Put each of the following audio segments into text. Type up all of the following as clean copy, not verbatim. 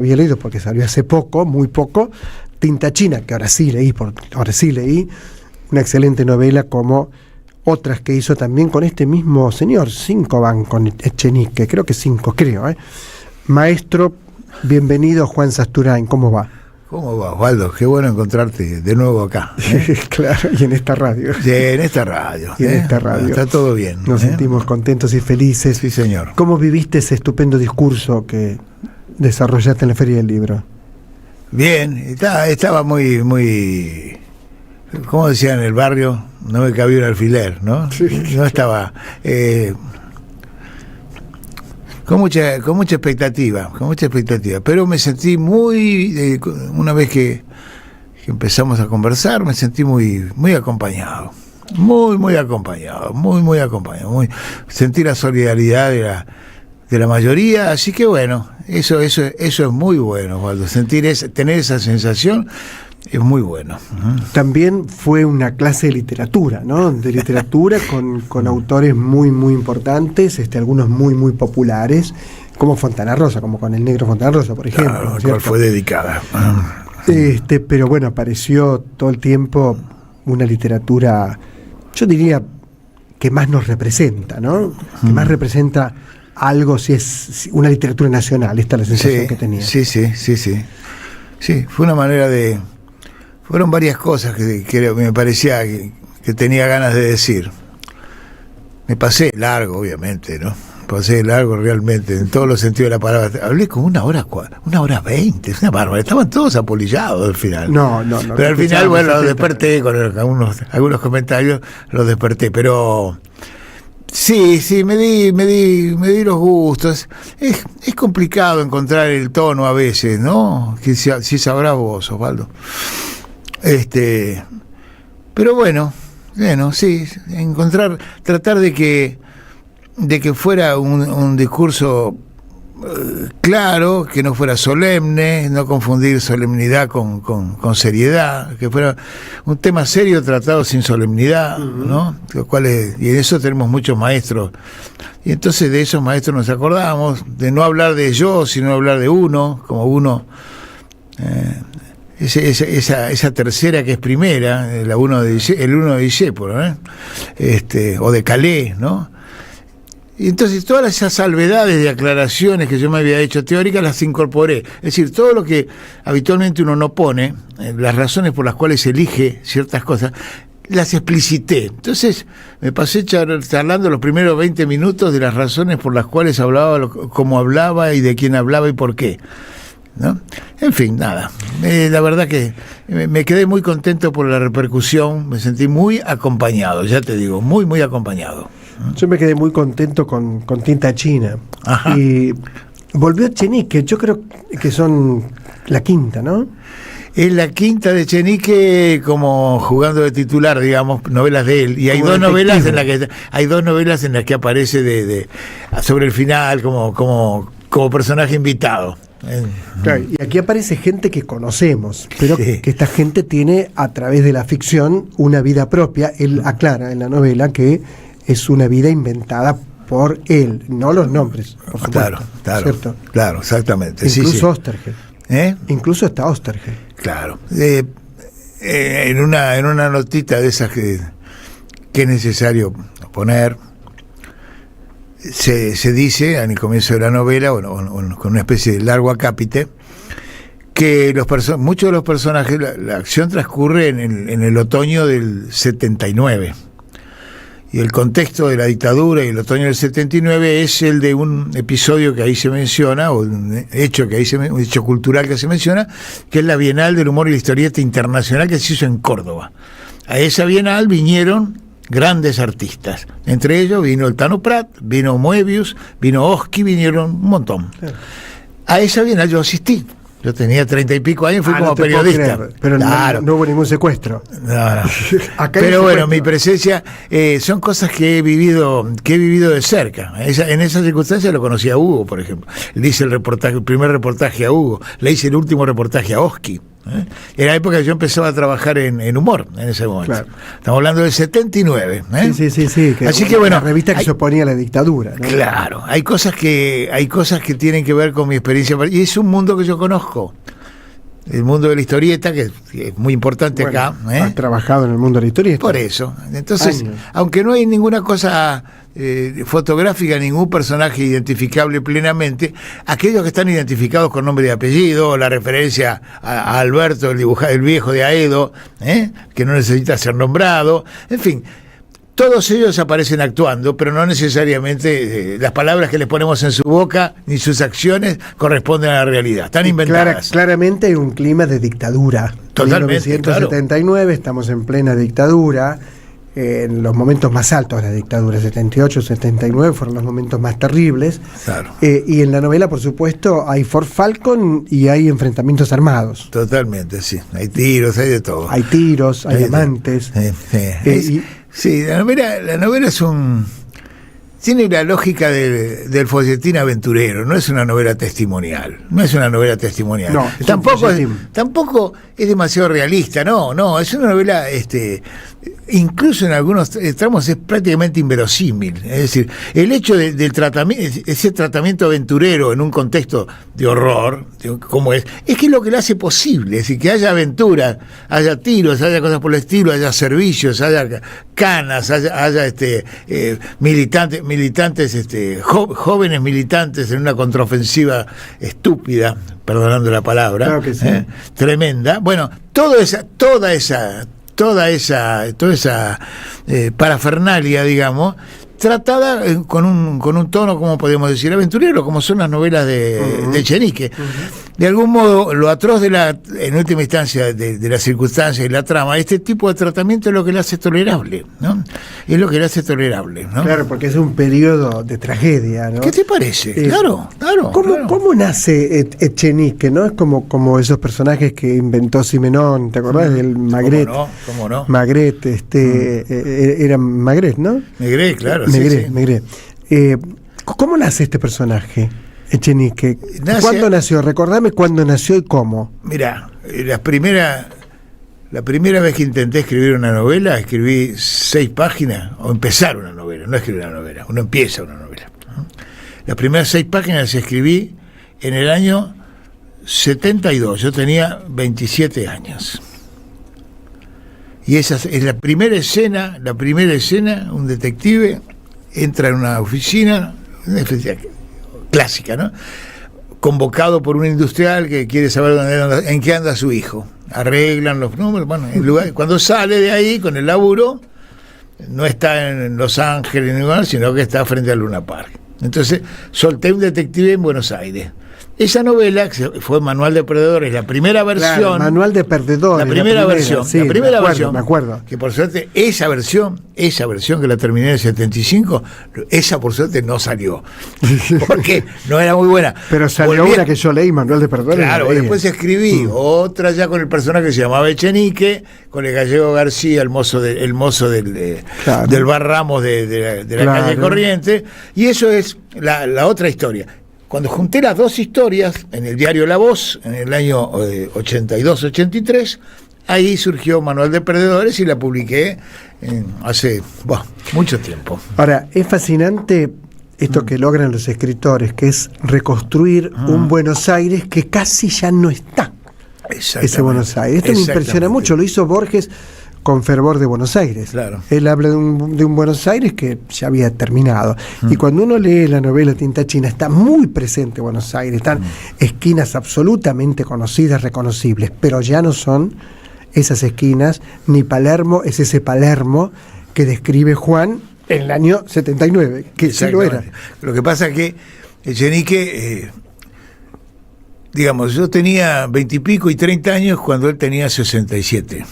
había leído porque salió hace poco, muy poco, Tinta China, que ahora sí leí, una excelente novela como otras que hizo también con este mismo señor, 5 van con Echenique, creo que 5, Maestro, bienvenido Juan Sasturain, ¿cómo va? ¿Cómo va, Osvaldo? Qué bueno encontrarte de nuevo acá. Claro, y en esta radio. Sí, en esta radio. Y en esta radio. Está todo bien. Nos sentimos contentos y felices. Sí, señor. ¿Cómo viviste ese estupendo discurso que desarrollaste en la Feria del Libro? Bien, estaba muy, ¿cómo decían en el barrio? No me cabía un alfiler, ¿no? Sí. No estaba... Con mucha expectativa, pero me sentí muy, una vez que empezamos a conversar, me sentí muy acompañado, muy acompañado, sentí la solidaridad de la mayoría, así que bueno, eso es muy bueno, Osvaldo, tener esa sensación es muy bueno. También fue una clase de literatura, ¿no? De literatura con autores muy importantes, algunos muy populares, como Fontana Rosa, como con el negro Fontana Rosa, por ejemplo. Claro, la cual fue dedicada. Pero bueno, apareció todo el tiempo una literatura, yo diría, que más nos representa, ¿no? Que más representa algo, si es una literatura nacional, esta es la sensación que tenía. Sí, fue una manera de... Fueron varias cosas que me parecía que tenía ganas de decir. Me pasé largo, obviamente, ¿no? Pasé largo realmente, en todos los sentidos de la palabra. Hablé como 1 hora 20, es una bárbara. Estaban todos apolillados al final. No. Pero al final, bueno, lo desperté con algunos comentarios, los desperté. Pero sí, me di los gustos. Es complicado encontrar el tono a veces, ¿no? Si sabrás vos, Osvaldo. Pero bueno, sí, tratar de que fuera un discurso claro, que no fuera solemne, no confundir solemnidad con seriedad, que fuera un tema serio tratado sin solemnidad, ¿no? Y en eso tenemos muchos maestros, y entonces de esos maestros nos acordamos, de no hablar de yo, sino hablar de uno, como uno. Esa tercera que es primera, el uno de Discépolo, o de Calais, ¿no? Y entonces todas esas salvedades de aclaraciones que yo me había hecho teóricas las incorporé. Es decir, todo lo que habitualmente uno no pone, las razones por las cuales elige ciertas cosas, las explicité. Entonces me pasé charlando los primeros 20 minutos de las razones por las cuales hablaba, cómo hablaba y de quién hablaba y por qué, ¿no? En fin, nada. La verdad que me quedé muy contento por la repercusión, me sentí muy acompañado, ya te digo, muy acompañado. Yo me quedé muy contento con Tinta China. Ajá. Y volvió Echenique, yo creo que son la quinta, ¿no? Es la quinta de Echenique como jugando de titular, digamos, novelas de él. Y hay dos novelas en las que aparece sobre el final como personaje invitado. Claro, y aquí aparece gente que conocemos, pero que esta gente tiene a través de la ficción una vida propia. Él aclara en la novela que es una vida inventada por él, no los nombres, por supuesto. ¿Cierto? Claro, exactamente. Incluso Oestergel. Incluso está Oestergel. Claro. En una notita de esas que es necesario poner, se dice al comienzo de la novela, con una especie de largo acápite, que muchos de los personajes, la acción transcurre en el otoño del 79. Y el contexto de la dictadura y el otoño del 79 es el de un episodio que ahí se menciona, o un hecho cultural que se menciona, que es la Bienal del Humor y la Historieta Internacional que se hizo en Córdoba. A esa Bienal vinieron grandes artistas. Entre ellos vino el Tano Prat, vino Moebius, vino Oski, vinieron un montón. A esa Bienal yo asistí. Yo tenía 30 y pico años, fui como periodista. Pero claro. No hubo ningún secuestro. No. Pero bueno, mi presencia son cosas que he vivido de cerca. En esa circunstancia lo conocí a Hugo, por ejemplo. Le hice el primer reportaje a Hugo, le hice el último reportaje a Oski. Era la época que yo empezaba a trabajar en humor, en ese momento. Claro. Estamos hablando del 79. Sí. Así que bueno, la revista que se oponía a la dictadura, ¿no? Claro, hay cosas que tienen que ver con mi experiencia, y es un mundo que yo conozco. El mundo de la historieta, que es muy importante acá. Has trabajado en el mundo de la historieta. Por eso. Entonces, aunque no hay ninguna cosa fotográfica, ningún personaje identificable plenamente, aquellos que están identificados con nombre y apellido, la referencia a Alberto, el viejo de Aedo, que no necesita ser nombrado, en fin. Todos ellos aparecen actuando, pero no necesariamente las palabras que les ponemos en su boca ni sus acciones corresponden a la realidad. Están inventadas. Claramente hay un clima de dictadura. Totalmente. 1979, claro. Estamos en plena dictadura, en los momentos más altos de la dictadura. 78, 79 fueron los momentos más terribles. Claro. Y en la novela, por supuesto, hay Fort Falcon y hay enfrentamientos armados. Totalmente, sí. Hay tiros, hay de todo. Hay tiros, hay amantes. Sí, la novela tiene la lógica del folletín aventurero, no es una novela testimonial. No, tampoco es demasiado realista, no, es una novela, incluso en algunos tramos es prácticamente inverosímil. Es decir, el hecho del tratamiento, ese tratamiento aventurero en un contexto de horror, como es que es lo que lo hace posible, es decir, que haya aventura, haya tiros, haya cosas por el estilo, haya servicios, haya canas, haya militantes, jóvenes militantes en una contraofensiva estúpida, perdonando la palabra, claro que sí. Tremenda. Bueno, toda esa parafernalia, digamos, tratada con un tono, como podemos decir, aventurero, como son las novelas de Echenique. De algún modo, lo atroz en última instancia, de las circunstancias y la trama, este tipo de tratamiento es lo que le hace tolerable, ¿no? Es lo que le hace tolerable, ¿no? Claro, porque es un periodo de tragedia, ¿no? ¿Qué te parece? Claro. ¿Cómo nace Echenique, no? Es como esos personajes que inventó Simenón, ¿te acordás del Magret? ¿Cómo no? Magret, era Magret, ¿no? Magret, claro. Magret. ¿Cómo nace este personaje, Echenique? ¿Cuándo nació? Recordame cuándo nació y cómo. Mira, la primera vez que intenté escribir una novela, escribí 6 páginas, o empezar una novela, no escribir una novela, uno empieza una novela. Las primeras 6 páginas las escribí en el año 72, yo tenía 27 años. Y esa es la primera escena, un detective entra en una oficina clásica, ¿no? Convocado por un industrial que quiere saber en qué anda su hijo. Arreglan los números, cuando sale de ahí con el laburo, no está en Los Ángeles ni nada, sino que está frente al Luna Park. Entonces, solté un detective en Buenos Aires. Esa novela, que fue Manual de Perdedores, la primera versión. Claro, Manual de Perdedores. La primera versión. Me acuerdo. Que por suerte, esa versión que la terminé en el 75, esa por suerte no salió. Porque no era muy buena. Pero salió una que yo leí, Manual de Perdedores. Claro, después escribí otra ya con el personaje que se llamaba Echenique, con el gallego García, el mozo del Bar Ramos de la calle Corrientes. Y eso es la otra historia. Cuando junté las dos historias en el diario La Voz, en el año 82-83, ahí surgió Manual de Perdedores y la publiqué hace mucho tiempo. Ahora, es fascinante esto que logran los escritores, que es reconstruir un Buenos Aires que casi ya no está. Ese Buenos Aires. Esto me impresiona mucho, lo hizo Borges con Fervor de Buenos Aires. Claro. Él habla de un Buenos Aires que ya había terminado. Y cuando uno lee la novela Tinta China, está muy presente Buenos Aires, están esquinas absolutamente conocidas, reconocibles, pero ya no son esas esquinas, ni Palermo es ese Palermo que describe Juan en el año 79, que sí lo era. Lo que pasa es que Echenique, digamos, yo tenía 20 y pico y 30 años cuando él tenía 67.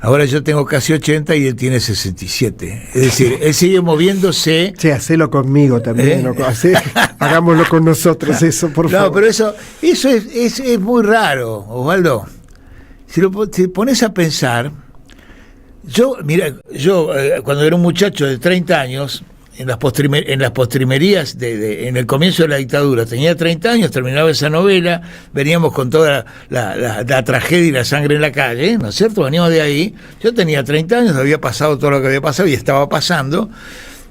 Ahora yo tengo casi 80 y él tiene 67. Es decir, él sigue moviéndose. Sí, hacelo conmigo también. Hagámoslo con nosotros, eso, por favor. No, pero eso es muy raro, Osvaldo. Si pones a pensar, yo cuando era un muchacho de 30 años, en las postrimerías en el comienzo de la dictadura. Tenía 30 años, terminaba esa novela, veníamos con toda la tragedia y la sangre en la calle, ¿no es cierto? Veníamos de ahí. Yo tenía 30 años, había pasado todo lo que había pasado y estaba pasando.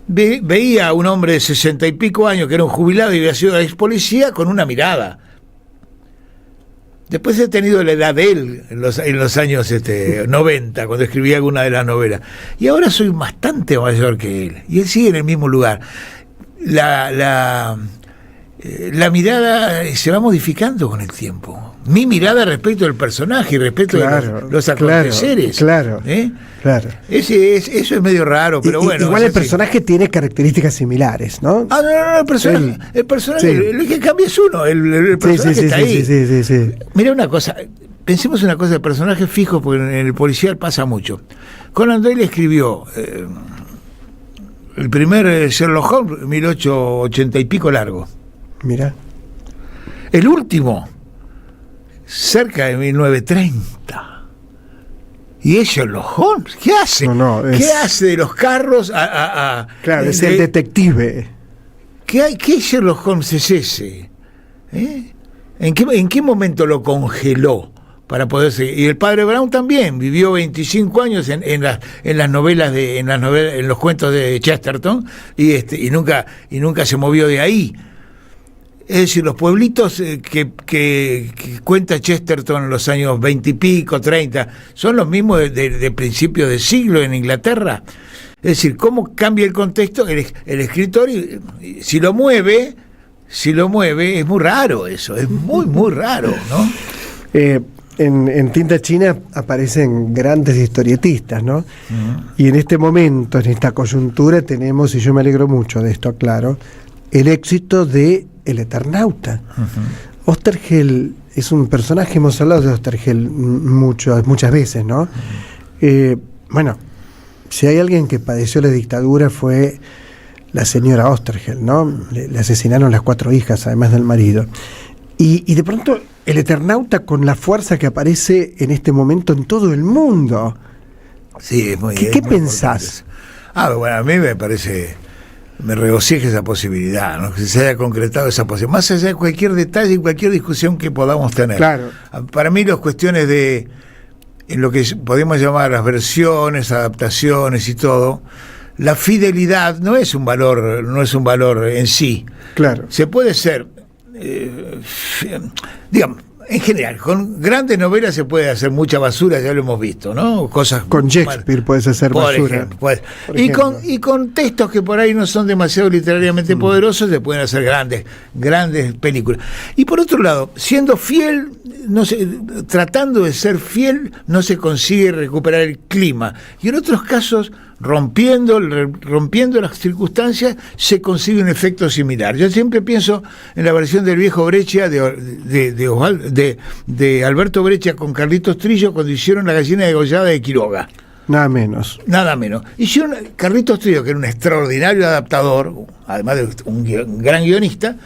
Veía a un hombre de 60 y pico años, que era un jubilado y había sido ex policía, con una mirada. Después he tenido la edad de él en los años 90, cuando escribía alguna de las novelas. Y ahora soy bastante mayor que él. Y él sigue en el mismo lugar. La mirada se va modificando con el tiempo. Mi mirada respecto del personaje y respecto de los aconteceres. Claro. Eso es medio raro, pero bueno. Igual el personaje tiene características similares, ¿no? No, el personaje, el que cambia es uno, el personaje está ahí. Sí. Mira una cosa, pensemos una cosa, el personaje fijo, porque en el policial pasa mucho. Conan Doyle escribió el primer Sherlock Holmes, 1880 y pico largo. Mira. El último, cerca de 1930. ¿Y es Sherlock Holmes? ¿Qué hace? ¿Qué hace de los carros a claro, es el detective. ¿Qué Sherlock Holmes es ese? ¿En qué momento lo congeló para poder seguir? Y el padre Brown también vivió 25 años en las novelas en los cuentos de Chesterton y nunca se movió de ahí. Es decir, los pueblitos que cuenta Chesterton en los años 20 y pico, 30, son los mismos de principios de siglo en Inglaterra. Es decir, cómo cambia el contexto el escritor, y si lo mueve, es muy raro eso, es muy raro, ¿no? En Tinta China aparecen grandes historietistas, ¿no? Uh-huh. Y en este momento, en esta coyuntura, tenemos, y yo me alegro mucho de esto, claro, el éxito de El Eternauta. Uh-huh. Oesterheld es un personaje, hemos hablado de Oesterheld muchas veces, ¿no? Uh-huh. Bueno, si hay alguien que padeció la dictadura fue la señora Oesterheld, ¿no? Le asesinaron las 4 hijas, además del marido. Y de pronto El Eternauta, con la fuerza que aparece en este momento en todo el mundo. Sí, ¿Qué pensás? Bueno, a mí me parece... Me regocija esa posibilidad, ¿no? Que se haya concretado esa posibilidad, más allá de cualquier detalle y cualquier discusión que podamos tener. Claro. Para mí las cuestiones en lo que podemos llamar las versiones, adaptaciones y todo, la fidelidad no es un valor en sí. Claro. Se puede ser, digamos, en general, con grandes novelas se puede hacer mucha basura, ya lo hemos visto, ¿no? Cosas con Shakespeare puedes hacer basura. Y con textos que por ahí no son demasiado literariamente poderosos, se pueden hacer grandes películas. Y por otro lado, siendo fiel, tratando de ser fiel, no se consigue recuperar el clima. Y en otros casos, rompiendo las circunstancias, se consigue un efecto similar. Yo siempre pienso en la versión del viejo Breccia de Alberto Breccia con Carlitos Trillo, cuando hicieron La gallina degollada de Quiroga. Nada menos. Hicieron Carlitos Trillo, que era un extraordinario adaptador, además de un gran guionista.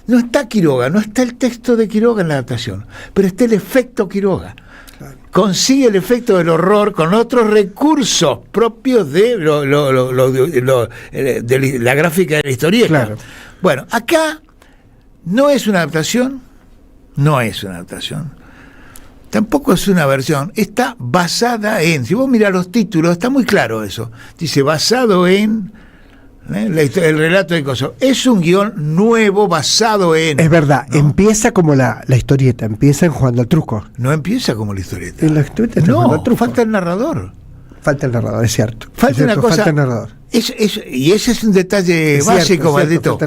No está Quiroga, no está el texto de Quiroga en la adaptación, pero está el efecto Quiroga. Consigue el efecto del horror con otros recursos propios de la gráfica de la historieta. Claro. Bueno, acá no es una adaptación, tampoco es una versión, está basada en, si vos mirás los títulos, está muy claro eso, dice basado en el relato de Coso. Es un guión nuevo basado en... Es verdad, ¿no? Empieza como la historieta, empieza en Jugando al Truco. No empieza como la historieta. En la historieta está Jugando al Truco. Falta el narrador. Falta el narrador, es cierto. Falta el narrador. Y ese es un detalle básico, maldito.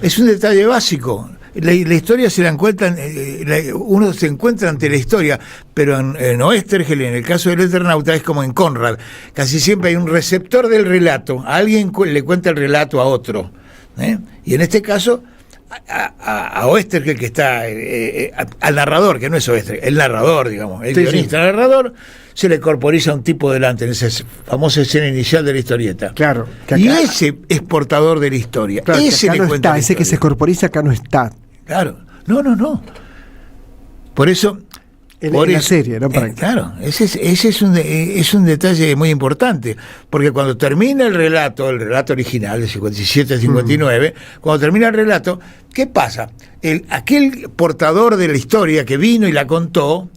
Es un detalle básico. La historia se la encuentran, uno se encuentra ante la historia, pero en Oesterheld, en el caso del Eternauta, es como en Conrad. Casi siempre hay un receptor del relato. A alguien le cuenta el relato a otro. Y en este caso, a Oesterheld, que está al narrador, que no es Oesterheld, el narrador, digamos, el guionista, el narrador, se le corporiza un tipo delante en esa famosa escena inicial de la historieta. Claro. Y ese es portador de la historia. Claro, ese acá le no cuenta está, ese que se corporiza acá no está. Claro. No. Por eso, En la serie, ¿no? Claro, ese es un detalle muy importante, porque cuando termina el relato original, de 57 a 59, cuando termina el relato, ¿qué pasa? Aquel portador de la historia que vino y la contó,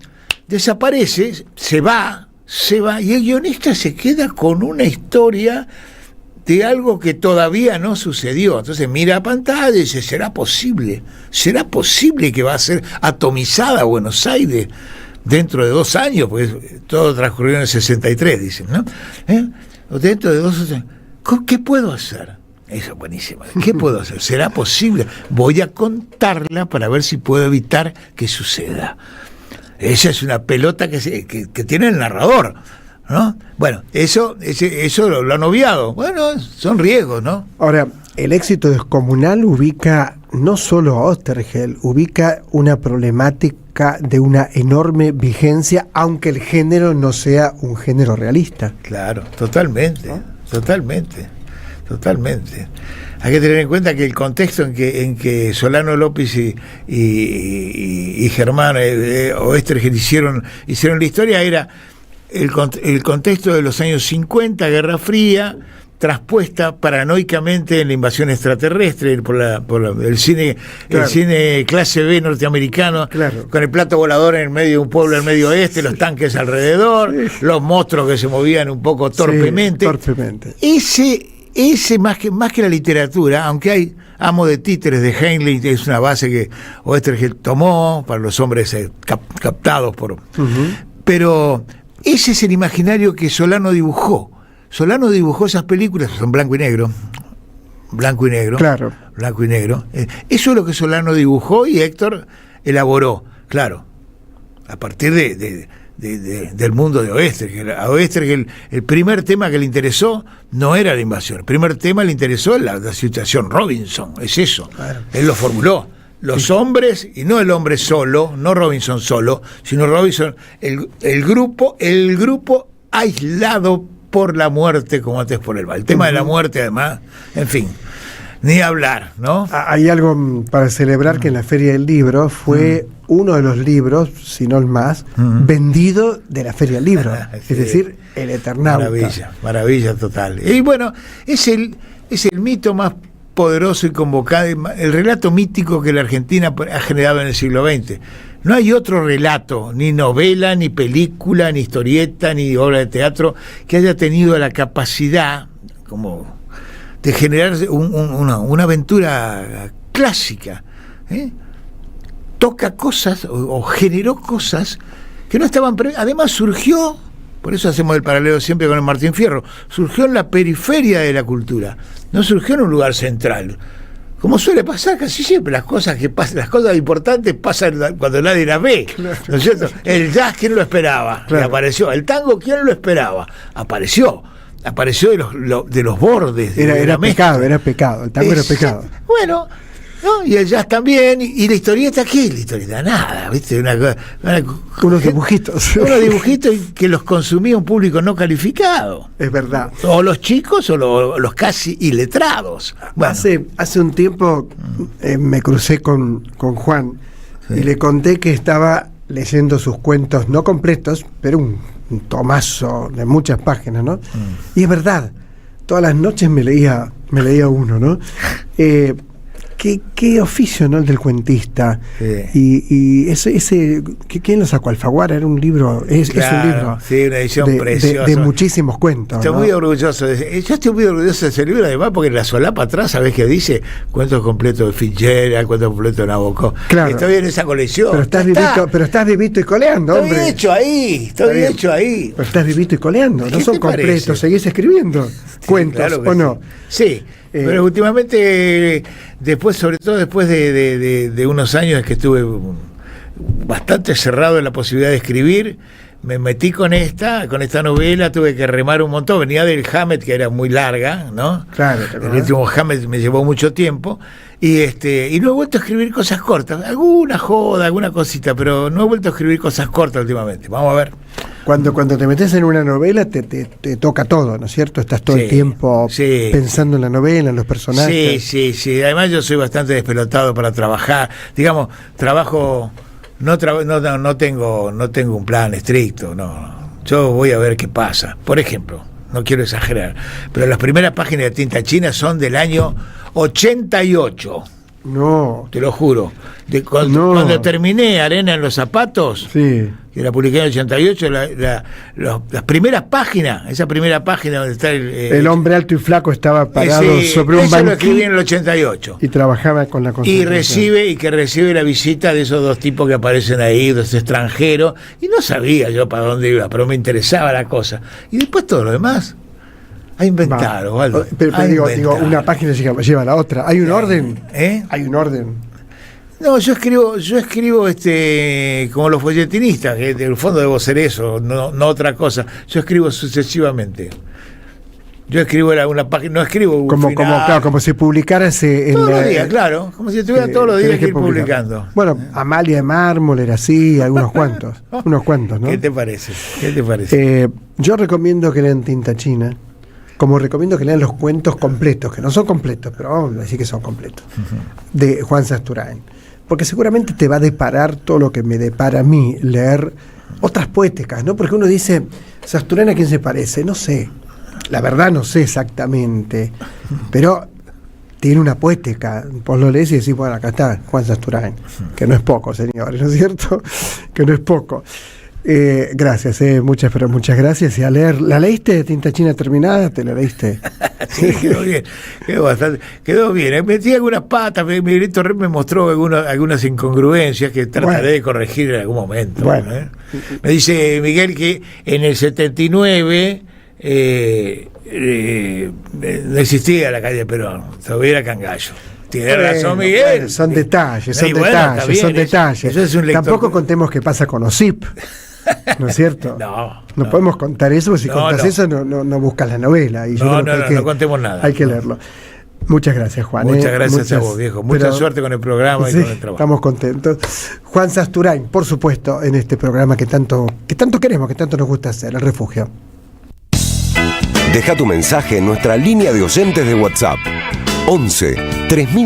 desaparece, se va, y el guionista se queda con una historia de algo que todavía no sucedió. Entonces mira a pantalla y dice, ¿será posible que va a ser atomizada Buenos Aires dentro de 2 años? Porque todo transcurrió en el 63, dicen, ¿no? Dentro de 2 años, ¿qué puedo hacer? Eso es buenísimo. ¿Qué puedo hacer? ¿Será posible? Voy a contarla para ver si puedo evitar que suceda. Esa es una pelota que tiene el narrador, ¿no? Bueno, eso lo han obviado. Bueno, son riesgos, ¿no? Ahora, el éxito descomunal ubica no solo a Oesterheld, ubica una problemática de una enorme vigencia, aunque el género no sea un género realista. Claro, totalmente, ¿no? Totalmente. Hay que tener en cuenta que el contexto en que Solano López y Germán Oesterheld hicieron la historia era el contexto de los años 50, Guerra Fría, traspuesta paranoicamente en la invasión extraterrestre por el cine, claro. El cine clase B norteamericano, claro. Con el plato volador en medio de un pueblo del medio oeste, los tanques alrededor, sí. Los monstruos que se movían un poco torpemente. Sí, torpemente. Ese más que la literatura, aunque hay Amo de títeres de Heinlein, que es una base que Oesterheld tomó para los hombres captados por... Pero ese es el imaginario que Solano dibujó. Solano dibujó esas películas, son blanco y negro. Claro. Blanco y negro. Eso es lo que Solano dibujó y Héctor elaboró, claro, a partir del mundo de Oesterheld. A Oesterheld el primer tema que le interesó no era la invasión, el primer tema le interesó la situación Robinson, es eso, claro. Él lo formuló, los hombres, y no el hombre solo, no Robinson solo, sino Robinson, el grupo aislado por la muerte como antes por el mal. El tema de la muerte además, en fin, ni hablar, ¿no? Hay algo para celebrar que en la Feria del Libro fue uno de los libros, si no el más, vendido de la Feria del Libro. Sí. Es decir, El Eternauta. Maravilla total. Y bueno, es el mito más poderoso y convocado, el relato mítico que la Argentina ha generado en el siglo XX. No hay otro relato, ni novela, ni película, ni historieta, ni obra de teatro, que haya tenido la capacidad como de generar una aventura clásica, toca cosas o generó cosas que no estaban además surgió, por eso hacemos el paralelo siempre con el Martín Fierro, surgió en la periferia de la cultura, no surgió en un lugar central, como suele pasar casi siempre. Las cosas importantes pasan cuando nadie las ve, claro. ¿No es cierto? El jazz, ¿quién lo esperaba? Claro. Y apareció. El tango, ¿quién lo esperaba? Apareció de los bordes. Era pecado, el tango era pecado. Bueno, ¿no? Y el jazz también, y la historieta, ¿qué? La historieta, nada, ¿viste? Unos dibujitos. Unos dibujitos que los consumía un público no calificado. Es verdad. O los chicos o los casi iletrados. Bueno. Hace un tiempo me crucé con Juan, sí. Y le conté que estaba leyendo sus cuentos, no completos, pero un tomazo de muchas páginas, ¿no? Y es verdad, todas las noches me leía uno, ¿no? ¿Qué oficio, ¿no? El del cuentista. Sí. Y ese ¿quién lo sacó? Alfaguara, era un libro, es un libro. Sí, una edición preciosa. De muchísimos cuentos. Estoy muy orgulloso yo estoy muy orgulloso de ese libro, además, porque en la solapa atrás, ¿sabés qué dice? Cuentos completos de Fitzgerald, cuentos completos de Nabokov. Claro. Estoy en esa colección. Pero estás vivito y coleando, hombre. Estoy hecho ahí. Pero estás vivito y coleando, no son completos, parece? Seguís escribiendo cuentos, claro, ¿o no? Sí. Pero últimamente, sobre todo después de unos años que estuve bastante cerrado en la posibilidad de escribir, me metí con esta novela, tuve que remar un montón, venía del Hammett, que era muy larga, ¿no? Claro. El último Hammett me llevó mucho tiempo, y no he vuelto a escribir cosas cortas, alguna joda, alguna cosita, pero no he vuelto a escribir cosas cortas últimamente, vamos a ver. Cuando te metes en una novela te toca todo, ¿no es cierto? Estás todo el tiempo pensando en la novela, en los personajes. Sí. Además yo soy bastante despelotado para trabajar. Digamos, trabajo no tengo un plan estricto, no. Yo voy a ver qué pasa. Por ejemplo, no quiero exagerar, pero las primeras páginas de Tinta China son del año 88. No. Te lo juro. Cuando terminé Arena en los zapatos, sí, que la publiqué en el 88, las primeras páginas, esa primera página donde está el hombre alto y flaco estaba parado sobre un banquillo. Lo escribí banquillo en el 88. y trabajaba con la Constitución. Y recibe la visita de esos dos tipos que aparecen ahí, dos extranjeros, y no sabía yo para dónde iba, pero me interesaba la cosa. Y después todo lo demás. A inventar, Osvaldo. Pero digo, una página lleva a la otra. ¿Hay un orden? Hay un orden. No, yo escribo como los folletinistas, que en el fondo debo ser eso, no otra cosa. Yo escribo sucesivamente. Yo escribo una página, no escribo como si publicaras todos los días, claro, como si estuviera todos los días que ir publicando. Bueno, Amalia de Mármol era así, algunos cuantos, ¿no? ¿Qué te parece? Yo recomiendo que lean Tinta China, como recomiendo que lean los cuentos completos, que no son completos, pero vamos a decir que son completos, de Juan Sasturain. Porque seguramente te va a deparar todo lo que me depara a mí leer otras poéticas, ¿no? Porque uno dice, Sasturain, ¿a quién se parece? No sé, la verdad no sé exactamente, pero tiene una poética. Vos lo lees y decís, bueno, acá está Juan Sasturain, que no es poco, señores, ¿no es cierto? Que no es poco. Gracias, muchas gracias. Y a leer, ¿la leíste de Tinta China terminada? ¿Te la leíste? Sí, quedó bien. Metí algunas patas, Miguel Torres me mostró algunas incongruencias que trataré de corregir en algún momento. Bueno. Me dice Miguel que en el 79 no existía la calle Perón, todavía era Cangallo. Tiene razón, Miguel. Bueno, son detalles. Eso es un lector. Tampoco contemos qué pasa con OSIP. ¿No es cierto? No podemos contar eso, porque si contás eso no buscas la novela. Y no contemos nada. Hay que leerlo. Muchas gracias, Juan. Muchas gracias a vos, viejo. Mucha suerte con el programa y con el trabajo. Estamos contentos. Juan Sasturain, por supuesto, en este programa que tanto queremos, que tanto nos gusta hacer, El Refugio. Deja tu mensaje en nuestra línea de oyentes de WhatsApp. 11 3000